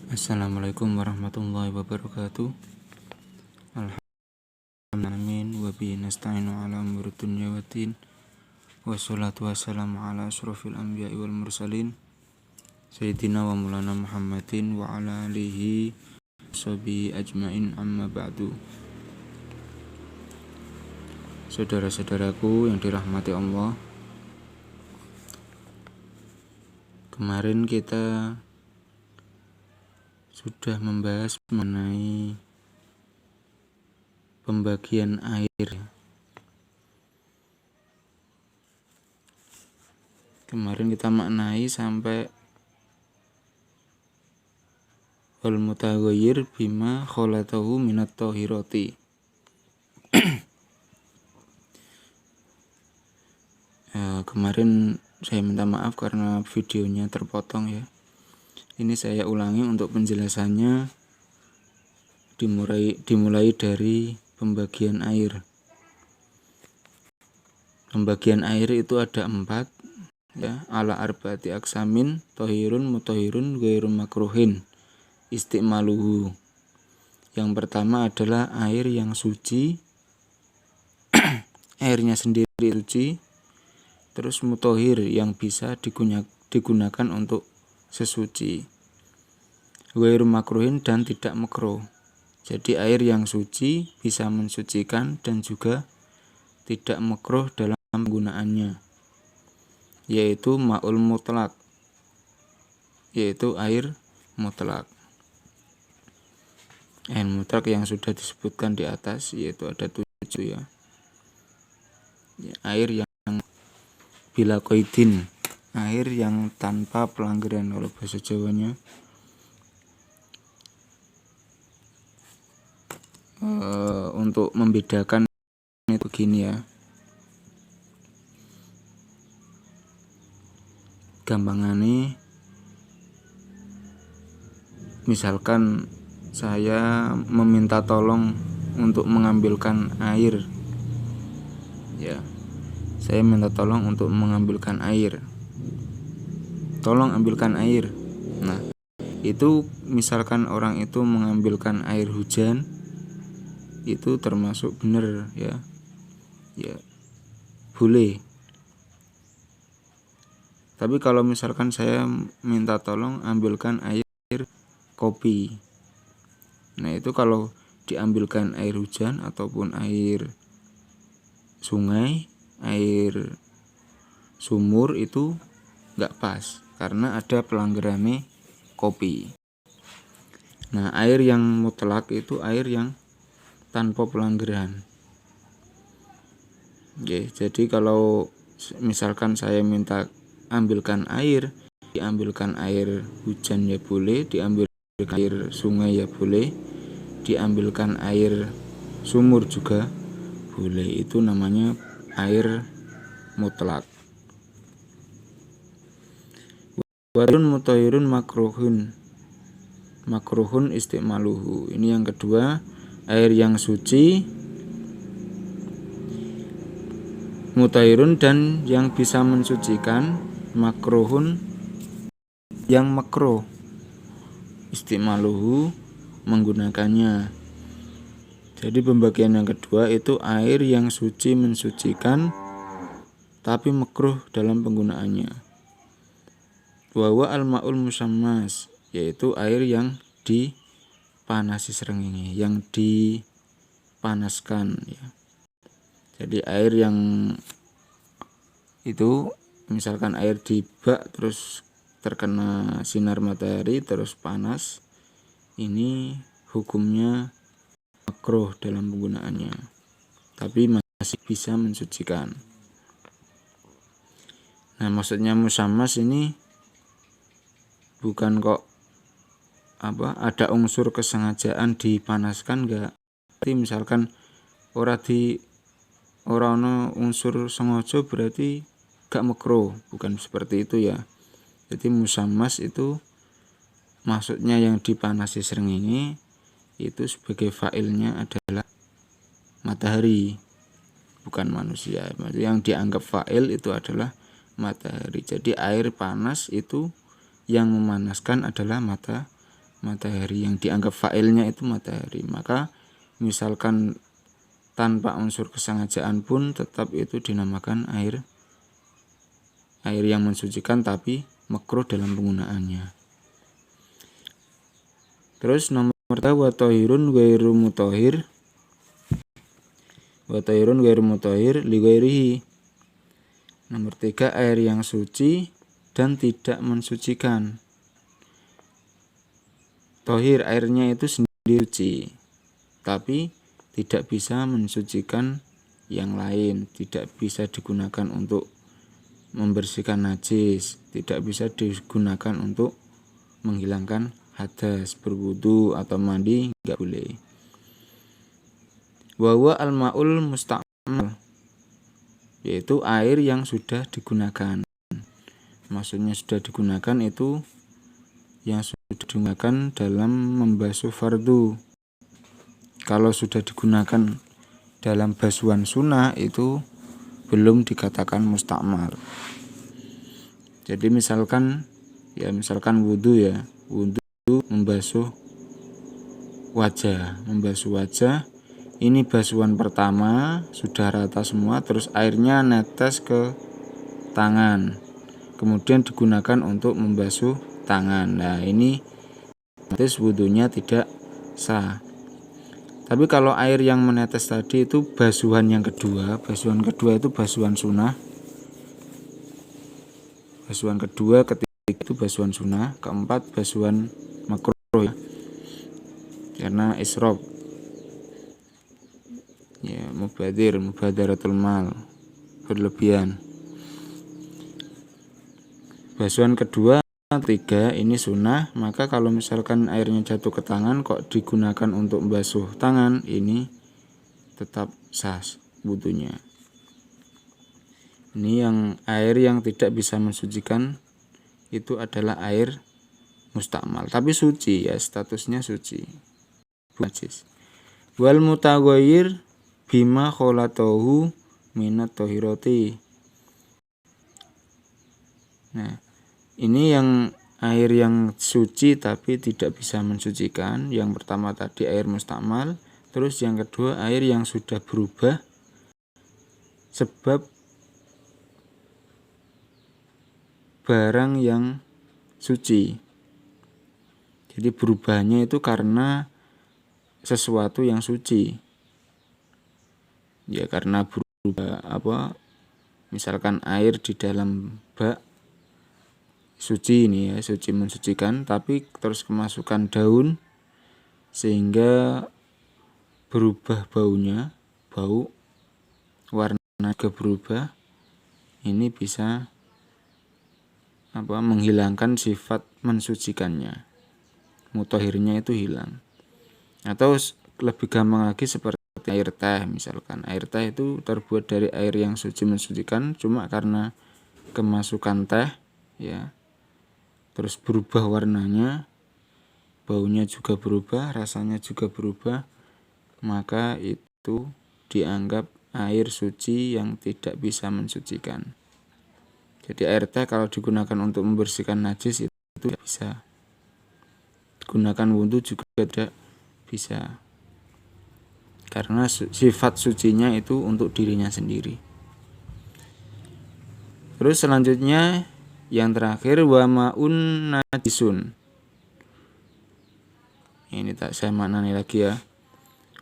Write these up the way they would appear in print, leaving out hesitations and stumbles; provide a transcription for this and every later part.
Assalamualaikum warahmatullahi wabarakatuh. Alhamdulillah wa bihi nasta'inu ala umuri dunya waddin. Wassalatu wassalamu ala asyrofil anbiya'i wal mursalin Sayyidina wa maulana Muhammadin wa ala alihi sahbihi ajmain, amma ba'du. Saudara-saudaraku yang dirahmati Allah, kemarin kita sudah membahas mengenai pembagian air. Kemarin kita maknai sampai wal mutaghayyir bima khalatahu minat thahirati. Kemarin saya minta maaf karena videonya terpotong ya. Ini saya ulangi untuk penjelasannya, dimulai dari pembagian air. Pembagian air itu ada 4 ya, ala arba'ati aksamin, thahirun, mutahhirun, ghairu makruhin, istimaluhu. Yang pertama adalah air yang suci, airnya sendiri suci. Terus mutahhir yang bisa digunakan untuk sesuci. Ghairu makruhin dan tidak makruh. Jadi air yang suci bisa mensucikan dan juga tidak makruh dalam penggunaannya, yaitu ma'ul mutlak, yaitu air mutlak. Air mutlak yang sudah disebutkan di atas, yaitu ada 7 ya. Air yang bila qaidin, air yang tanpa pelanggaran kalau bahasa Jawanya. Untuk membedakan itu begini ya, gampangane misalkan saya meminta tolong untuk mengambilkan air ya, saya minta tolong untuk mengambilkan air, tolong ambilkan air. Nah, itu misalkan orang itu mengambilkan air hujan, itu termasuk benar ya, boleh. Tapi kalau misalkan saya minta tolong ambilkan air kopi, nah itu kalau diambilkan air hujan ataupun air sungai, air sumur, itu nggak pas karena ada pelanggarannya kopi. Nah, air yang mutlak itu air yang tanpa pelanggaran. Jadi kalau misalkan saya minta ambilkan air, diambilkan air hujan ya boleh, diambilkan air sungai ya boleh, diambilkan air sumur juga boleh. Itu namanya air mutlak. Warun mutahhirun makruhun istimaluhu. Ini yang kedua, air yang suci, mutahhirun dan yang bisa mensucikan, makruhun yang makruh, istimaluhu menggunakannya. Jadi pembagian yang kedua itu air yang suci mensucikan tapi makruh dalam penggunaannya. Wa al-ma'ul musammas, yaitu air yang dipanasi srengenge, yang dipanaskan ya. Jadi air yang itu misalkan air di bak terus terkena sinar matahari terus panas, ini hukumnya makruh dalam penggunaannya, tapi masih bisa mensucikan. Nah, maksudnya musammas ini bukan kok ada unsur kesengajaan dipanaskan, enggak. Jadi misalkan ono unsur sengaja berarti gak makruh, bukan seperti itu ya. Jadi musammas itu maksudnya yang dipanasi srengenge itu sebagai fa'ilnya adalah matahari, bukan manusia. Yang dianggap fa'il itu adalah matahari. Jadi air panas itu yang memanaskan adalah matahari, yang dianggap fa'ilnya itu matahari. Maka misalkan tanpa unsur kesengajaan pun tetap itu dinamakan air yang mensucikan tapi makruh dalam penggunaannya. Terus nomor 3, wa thahirun ghairu mutahhir. Wa thahirun ghairu mutahhir li ghairihi. Nomor 3, air yang suci dan tidak mensucikan. Thahir airnya itu sendiri suci, tapi tidak bisa mensucikan yang lain, tidak bisa digunakan untuk membersihkan najis, tidak bisa digunakan untuk menghilangkan hadas, berwudu atau mandi, enggak boleh. Wa huwa al-ma'ul musta'mal, yaitu air yang sudah digunakan. Maksudnya sudah digunakan itu yang sudah digunakan dalam membasuh fardu. Kalau sudah digunakan dalam basuhan sunnah itu belum dikatakan mustakmal. Jadi misalkan wudu ya, wudu membasuh wajah, ini basuhan pertama sudah rata semua, terus airnya netes ke tangan, kemudian digunakan untuk membasuh tangan. Nah ini otomatis wudunya tidak sah. Tapi kalau air yang menetes tadi itu basuhan yang kedua, itu basuhan sunnah. Basuhan kedua, ketiga itu basuhan sunnah, keempat basuhan makruh ya. Karena israf. Ya, mubadaratul mal, berlebihan. Basuhan kedua, ketiga ini sunnah, maka kalau misalkan airnya jatuh ke tangan kok digunakan untuk membasuh tangan, ini tetap sah wudunya. Ini yang air yang tidak bisa mensucikan itu adalah air mustakmal, tapi suci ya, statusnya suci, najis. Wal mutaghayyir bima kholatahu minat thahirati. Nah, ini yang air yang suci tapi tidak bisa mensucikan. Yang pertama tadi air mustakmal, terus yang kedua air yang sudah berubah sebab barang yang suci. Jadi berubahnya itu karena sesuatu yang suci. Ya karena berubah misalkan air di dalam bak suci ini ya, suci mensucikan, tapi terus kemasukan daun sehingga berubah baunya, bau, warna juga berubah. Ini bisa menghilangkan sifat mensucikannya, mutahhirnya itu hilang. Atau lebih gampang lagi seperti air teh, misalkan air teh itu terbuat dari air yang suci mensucikan, cuma karena kemasukan teh ya, terus berubah warnanya, baunya juga berubah, rasanya juga berubah, maka itu dianggap air suci yang tidak bisa mensucikan. Jadi air teh kalau digunakan untuk membersihkan najis itu tidak bisa. Digunakan wudu juga tidak bisa. Karena sifat sucinya itu untuk dirinya sendiri. Terus selanjutnya yang terakhir wa ma'un najisun. Ini tak saya maknani lagi ya.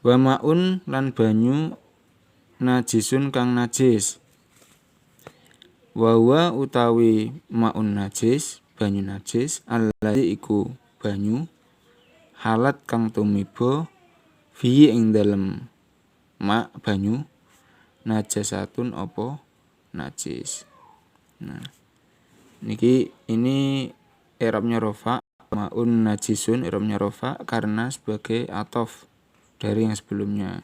Wa ma'un lan banyu najisun kang najis. Wa utawi ma'un najis, banyu najis, allazi iku banyu halat kang tumiba fi ing dalem ma banyu najasatun apa najis. Nah, ini i'rabnya rafa, ma'un najisun i'rabnya rafa karena sebagai ataf dari yang sebelumnya.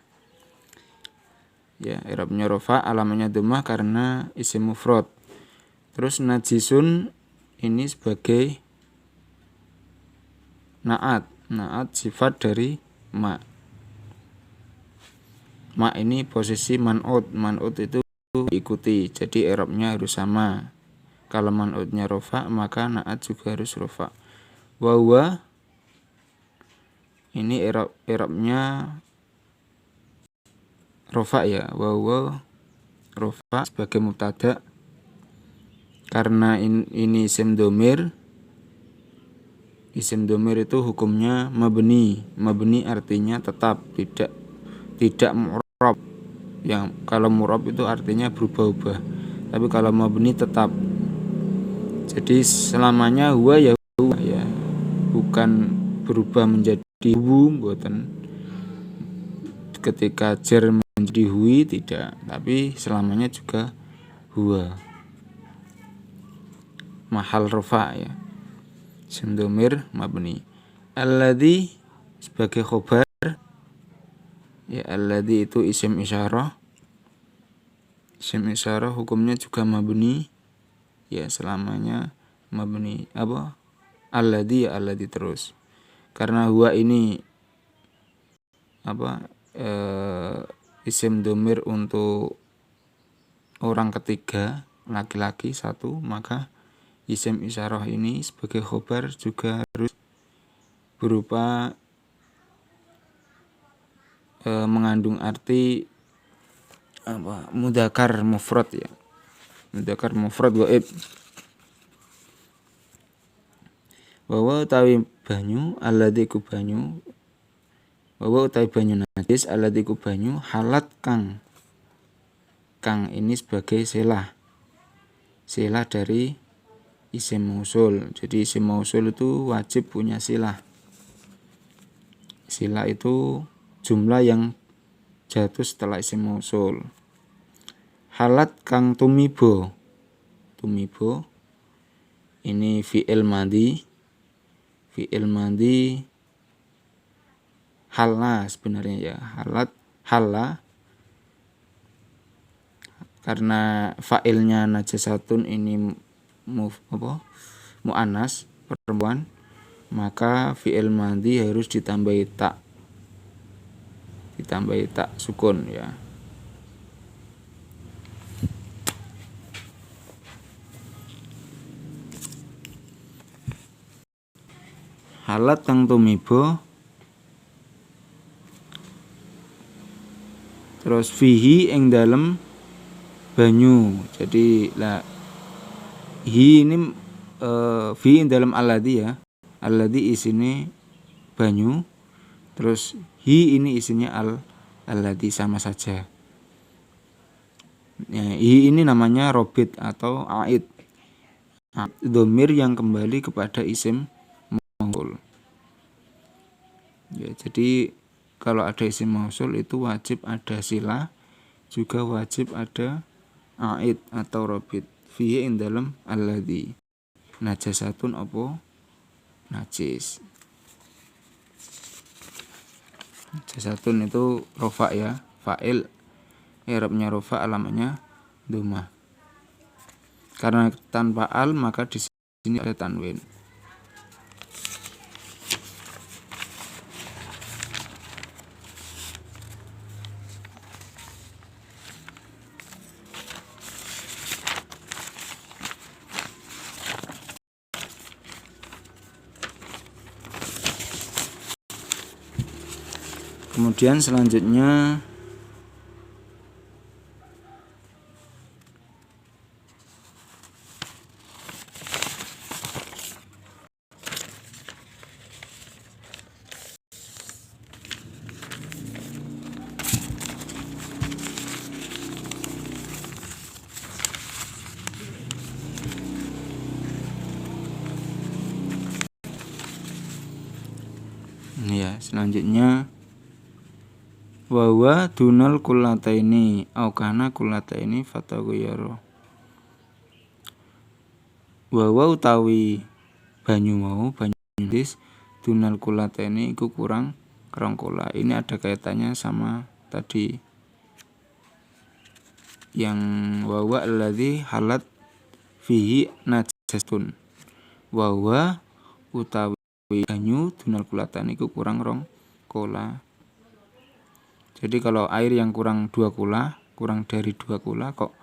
Ya, i'rabnya rafa, alamatnya dhammah karena isim mufrad. Terus najisun ini sebagai naat sifat dari ma. Ma ini posisi man'ut itu ikuti, jadi i'rabnya harus sama. Kalau man'utnya rafa maka naat juga harus rafa. Wa huwa Ini i'rabnya rofa ya, wawa rofa sebagai mubtada karena ini isim domir. Isim domir itu hukumnya mabni. Mabni artinya tetap, tidak mu'rab. Yang kalau mu'rab itu artinya berubah-ubah, tapi kalau mabni tetap. Jadi selamanya huwa ya huwa ya, bukan berubah menjadi hu, mboten. Ketika jar menjadi hui tidak, tapi selamanya juga huwa. Mahal rofa ya, isim domir mabni. Alladzi sebagai khobar ya, alladzi itu isim isyarah. Isim isyarah hukumnya juga mabni ya, selamanya mabni. Apa? Alladzi ya alladzi terus. Karena huwa ini apa? Isim domir untuk orang ketiga, laki-laki satu, maka isim isyarah ini sebagai khobar juga harus berupa mengandung arti apa? Mudzakkar mufrad ya. Mudzakkar mufrad ghaib. Wawa utawi banyu, alladzi ku banyu. Wawa utawi banyu najis, alladzi ku banyu halat kang. Kang ini sebagai silah. Silah dari isim mausul. Jadi isim mausul itu wajib punya silah. Silah itu jumlah yang jatuh setelah isim mausul. Halat kang tumibo. Tumibo ini fi'il madhi. Fi'il madhi halla sebenarnya ya. Halla karena fa'ilnya najasatun ini mu'annas perempuan, maka fi'il madhi harus ditambahi tak. Ditambahi tak sukun ya. Halat kang tumibo, terus fihi ing dalem banyu. Jadi lah hi ini fi ing dalem alladzi ya. Alladzi isine banyu, terus hi ini isinya alladzi sama saja. Ya, hi ini namanya robit atau aid. Domir yang kembali kepada isim mausul. Ya, jadi kalau ada isim mausul itu wajib ada silah, juga wajib ada aid atau robit. Fihi ing dalem alladzi. Najasatun apa? Najis. Najasatun itu rofa ya, fa'il. I'rabnya rofa, alamatnya dhammah. Karena tanpa al maka di sini ada tanwin. Kemudian selanjutnya ya, selanjutnya wawa dunal kullataini au kana kullataini fataghayyara. Wawa utawi banyu mau, banyu najis, dunal kullataini iku kurang kerongkola. Ini ada kaitannya sama tadi yang wawa alladzi halat fihi najasatun. Wawa utawi banyu dunal kullataini iku kurang rong kola. Jadi kalau air yang kurang 2 kula, kurang dari 2 kula kok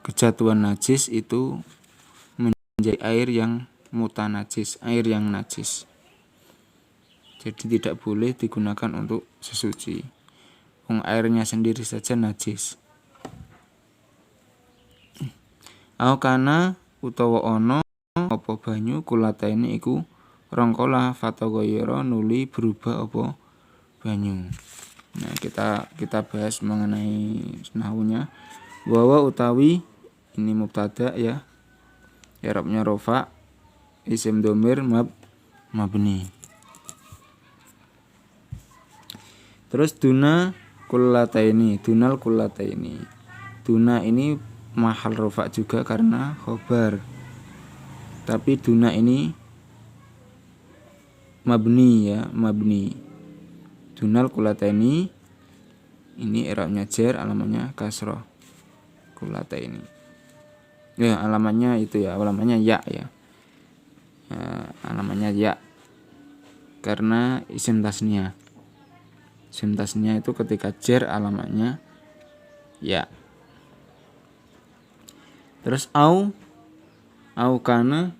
kejatuhan najis, itu menjadi air yang mutanajis, air yang najis. Jadi tidak boleh digunakan untuk sesuci. Airnya sendiri saja najis. Au kana utawa ana apa banyu kulataini iku rongkola fatagoyero nuli berubah apa banyu. Nah, kita bahas mengenai nahunya. Wawa utawi ini mubtada ya. I'rabnya rofa, isim domir mabni. Terus dunal kullataini. Duna ini mahal rofa juga karena khobar. Tapi duna ini mabni ya, mabni. Dunal kullataini ini i'rabnya jar, alamannya kasroh. Kullataini. Ya, alamannya itu ya, alamannya ya ya. Alamannya ya. Karena isim tasniyah. Isim tasniyah itu ketika jar alamannya ya. Terus au kana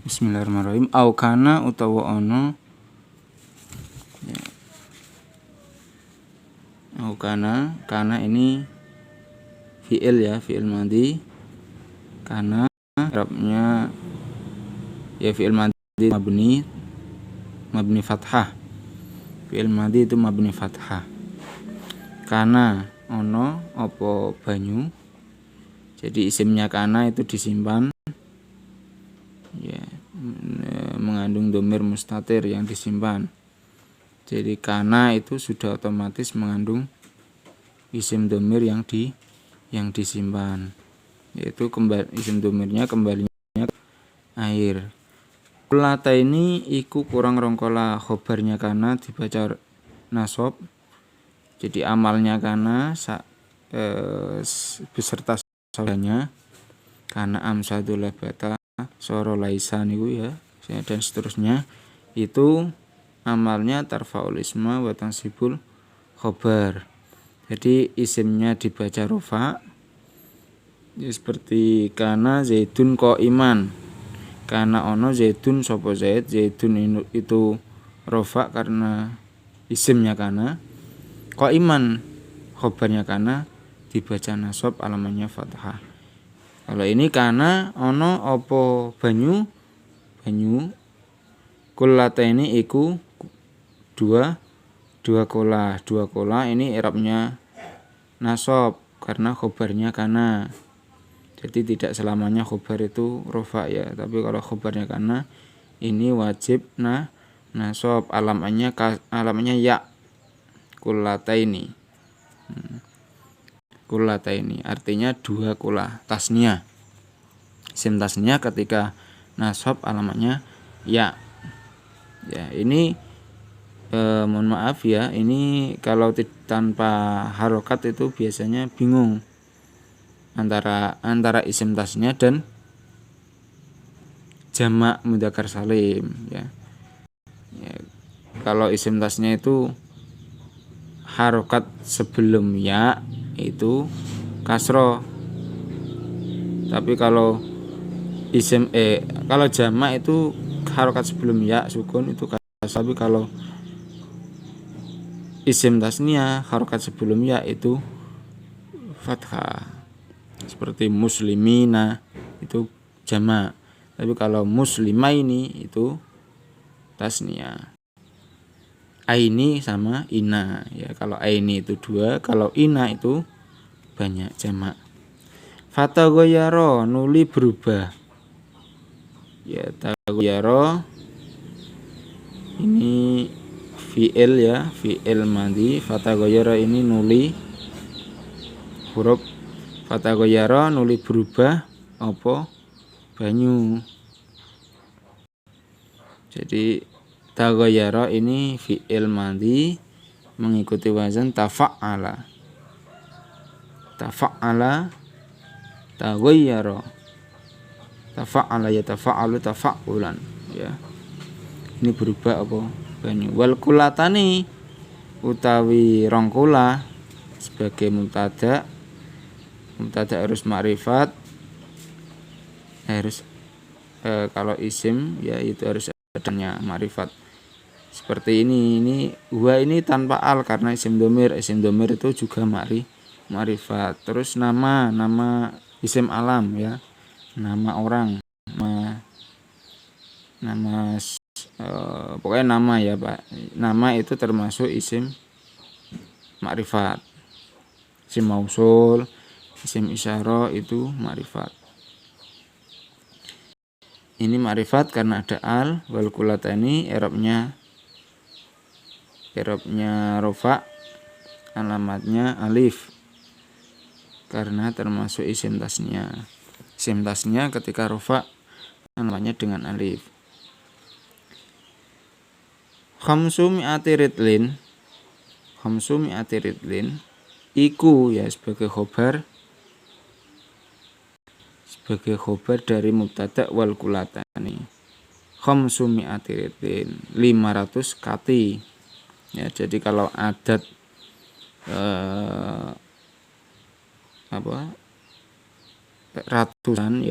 Bismillahirrahmanirrahim. Au kana utawa ana ya. Au kana ini fi'il ya, fi'il madhi. Kana i'rabnya ya fi'il madhi mabni fathah. Fi'il madhi itu mabni fathah. Kana ono apa banyu. Jadi isimnya kana itu disimpan ya, mengandung dhamir mustatir yang disimpan. Jadi kana itu sudah otomatis mengandung isim dhamir yang disimpan, yaitu isim dhamirnya kembalinya air. Kulata ini iku kurang rongkola khobarnya kana dibaca nasab. Jadi amalnya kana beserta soalnya kana amsadul labata soro laisa niku ya, dan seterusnya itu amalnya tarfaul isma wa tansibul khobar. Jadi isimnya dibaca rofa ya, seperti kana zaidun qaiman. Kana ono zaidun sapa zaidun itu rofa karena isimnya kana. Qaiman khobarnya kana dibaca nasab, alamannya fathah. Kalau ini kana ono apa banyu kullataini iku dua kola ini i'rabnya nasab karena khobarnya kana. Jadi tidak selamanya khobar itu rofa ya, tapi kalau khobarnya kana ini wajib nasab, alamannya ya. Kullataini artinya dua kola, tasnya. Isim tasnya ketika nasab alamannya ya. Ya, ini mohon maaf ya, ini kalau tanpa harokat itu biasanya bingung antara isim tasnya dan jamak mudzakkar salim ya. Ya, kalau isim tasnya itu harokat sebelum ya itu kasroh. Tapi kalau kalau jamak itu harokat sebelum ya sukun itu kasroh. Tapi kalau isim tasniyah harokat sebelum ya itu fathah. Seperti muslimina itu jamak. Tapi kalau muslimaini itu tasniyah. Aini sama ina ya, kalau aini itu dua, kalau ina itu banyak, jamak. Fatagoyaro nuli berubah ya, tagoyaro ini fi'il ya, fi'il madhi. Fatagoyaro ini nuli huruf fatagoyaro nuli berubah apa banyu. Jadi tagoyaro ini fi'il madhi mengikuti wazan tafa'ala. Tafa'ala tagoyaro. Tafa'ala ya tafa'alu tafa'ulan ya. Ini berubah apa banyu. Wal kulatani utawi rongkula sebagai mubtada. Mubtada harus ma'rifat. Harus kalau isim ya itu harus adanya ma'rifat. Seperti ini huwa ini tanpa al karena isim domir itu juga ma'rifat. Terus nama isim alam ya, nama orang, nama pokoknya nama ya Pak. Nama itu termasuk isim ma'rifat. Isim mausul, isim isyarah itu ma'rifat. Ini ma'rifat karena ada al. Wal kulatani i'rabnya rofa, alamatnya alif karena termasuk isim tasnya. Isim tasnya ketika rofa alamatnya dengan alif. Khamsu mi'ati ridlin iku ya sebagai khobar dari mubtada wal kulatani. Khamsu mi'ati ridlin 500 kati. Ya, jadi kalau adat ratusan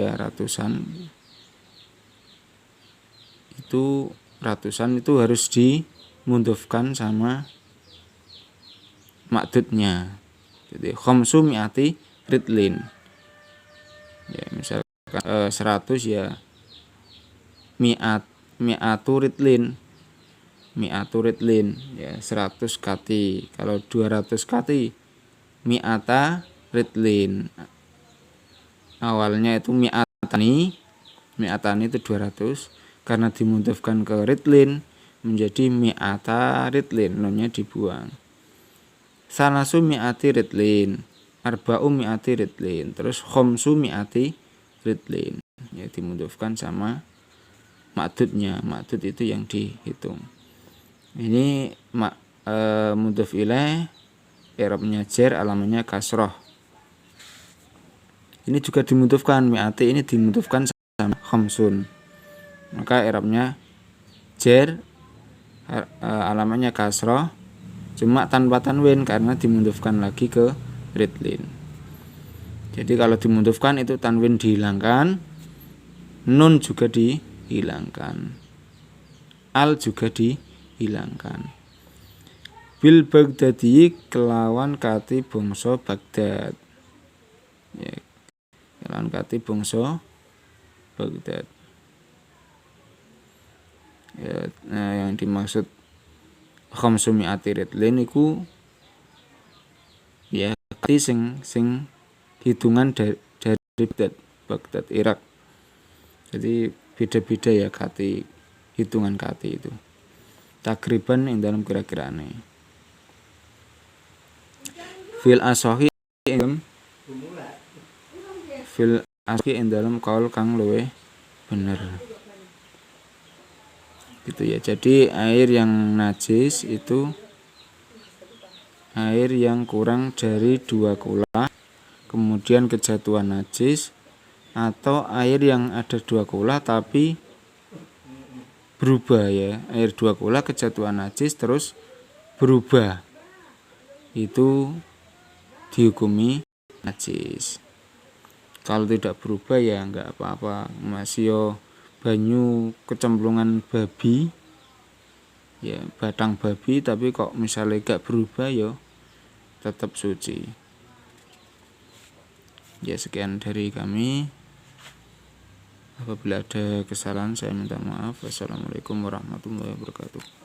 itu harus dimudhofkan sama makdudnya. Jadi khamsu mi'ati ridlin. Ya, misalkan 100 ya mi'atu ridlin ya 100 kati. Kalau 200 kati mi'ata ridlin. Awalnya itu mi'atani itu 200 karena dimudhofkan ke ridlin menjadi mi'ata ridlin, nonnya dibuang. Salasu mi'ati ridlin, arba'u mi'ati ridlin, terus khamsu mi'ati ridlin ya dimudhofkan sama makdudnya. Makdud itu yang dihitung. Ini mudhof ilaih i'rabnya jar alamatnya kasroh. Ini juga dimudhofkan, mi'ati ini dimudhofkan sama khamsun. Maka i'rabnya jar alamatnya kasroh cuma tanpa tanwin karena dimudhofkan lagi ke ridlin. Jadi kalau dimudhofkan itu tanwin dihilangkan, nun juga dihilangkan, al juga dihilangkan. Bil Baghdadi kelawan kati bangsa Baghdad. Ya, kelawan kati bangsa Baghdad. Ya, nah yang dimaksud khamsu mi'ati ridlin iku ya kati sing hitungan dari Baghdad Irak. Jadi beda-beda ya kati, hitungan kati itu. Takriban yang dalam kira-kirane. Fil asohi yang dalam kaul kang luweh bener. Gitu ya. Jadi air yang najis itu air yang kurang dari 2 kula kemudian kejatuhan najis, atau air yang ada 2 kula tapi berubah ya. Air 2 kula kejatuhan najis terus berubah. Itu dihukumi najis. Kalau tidak berubah ya enggak apa-apa. Masih yo banyu kecemplungan babi ya, batang babi, tapi kok misalnya gak berubah yo tetap suci. Ya sekian dari kami. Apabila ada kesalahan saya minta maaf. Wassalamualaikum warahmatullahi wabarakatuh.